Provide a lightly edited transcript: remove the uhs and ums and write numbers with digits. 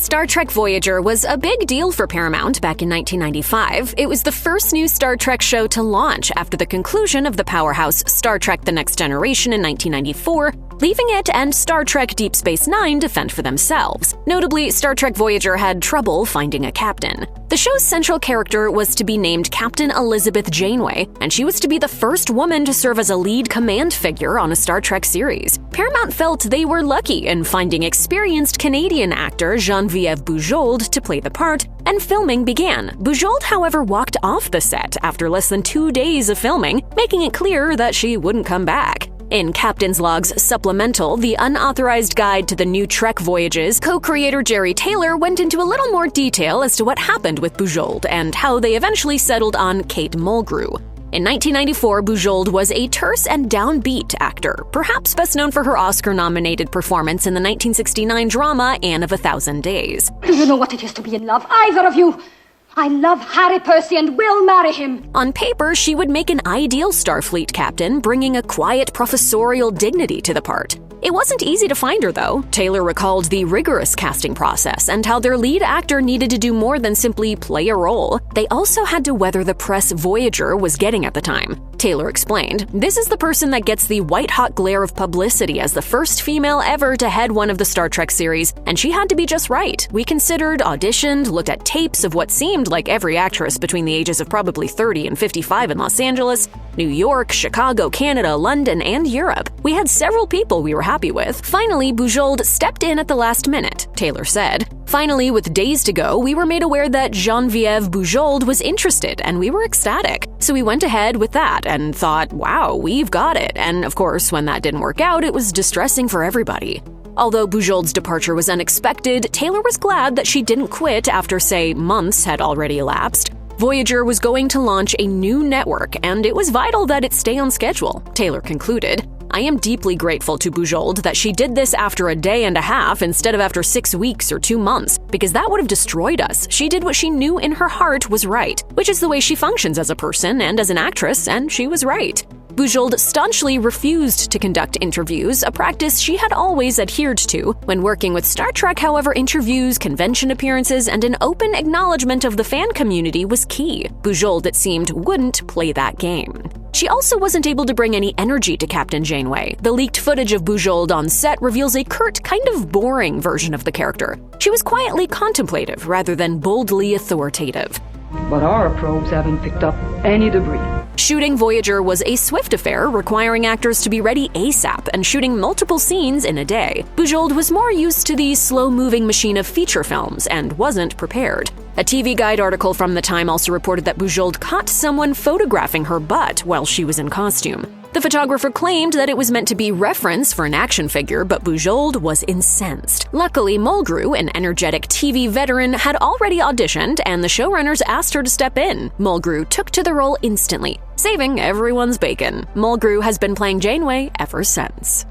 Star Trek Voyager was a big deal for Paramount back in 1995. It was the first new Star Trek show to launch after the conclusion of the powerhouse Star Trek The Next Generation in 1994, leaving it and Star Trek Deep Space Nine to fend for themselves. Notably, Star Trek Voyager had trouble finding a captain. The show's central character was to be named Captain Elizabeth Janeway, and she was to be the first woman to serve as a lead command figure on a Star Trek series. Paramount felt they were lucky in finding experienced Canadian actor Geneviève Bujold to play the part, and filming began. Bujold, however, walked off the set after less than 2 days of filming, making it clear that she wouldn't come back. In Captain's Log's supplemental, The Unauthorized Guide to the New Trek Voyages, co-creator Jerry Taylor went into a little more detail as to what happened with Bujold and how they eventually settled on Kate Mulgrew. In 1994, Bujold was a terse and downbeat actor, perhaps best known for her Oscar-nominated performance in the 1969 drama Anne of a Thousand Days. Do you know what it is to be in love, either of you? I love Harry Percy and will marry him. On paper, she would make an ideal Starfleet captain, bringing a quiet professorial dignity to the part. It wasn't easy to find her, though. Taylor recalled the rigorous casting process and how their lead actor needed to do more than simply play a role. They also had to weather the press Voyager was getting at the time. Taylor explained, "This is the person that gets the white-hot glare of publicity as the first female ever to head one of the Star Trek series, and she had to be just right. We considered, auditioned, looked at tapes of what seemed like every actress between the ages of probably 30 and 55 in Los Angeles, New York, Chicago, Canada, London, and Europe. We had several people we were happy with. Finally, Bujold stepped in at the last minute," Taylor said. "Finally, with days to go, we were made aware that Geneviève Bujold was interested, and we were ecstatic. So we went ahead with that and thought, wow, we've got it. And of course, when that didn't work out, it was distressing for everybody." Although Bujold's departure was unexpected, Taylor was glad that she didn't quit after, say, months had already elapsed. Voyager was going to launch a new network, and it was vital that it stay on schedule, Taylor concluded. "I am deeply grateful to Bujold that she did this after a day and a half instead of after 6 weeks or 2 months, because that would have destroyed us. She did what she knew in her heart was right, which is the way she functions as a person and as an actress, and she was right." Bujold staunchly refused to conduct interviews, a practice she had always adhered to. When working with Star Trek, however, interviews, convention appearances, and an open acknowledgement of the fan community was key. Bujold, it seemed, wouldn't play that game. She also wasn't able to bring any energy to Captain Janeway. The leaked footage of Bujold on set reveals a curt, kind of boring version of the character. She was quietly contemplative rather than boldly authoritative. But our probes haven't picked up any debris. Shooting Voyager was a swift affair, requiring actors to be ready ASAP and shooting multiple scenes in a day. Bujold was more used to the slow-moving machine of feature films and wasn't prepared. A TV Guide article from the time also reported that Bujold caught someone photographing her butt while she was in costume. The photographer claimed that it was meant to be reference for an action figure, but Bujold was incensed. Luckily, Mulgrew, an energetic TV veteran, had already auditioned, and the showrunners asked her to step in. Mulgrew took to the role instantly, saving everyone's bacon. Mulgrew has been playing Janeway ever since.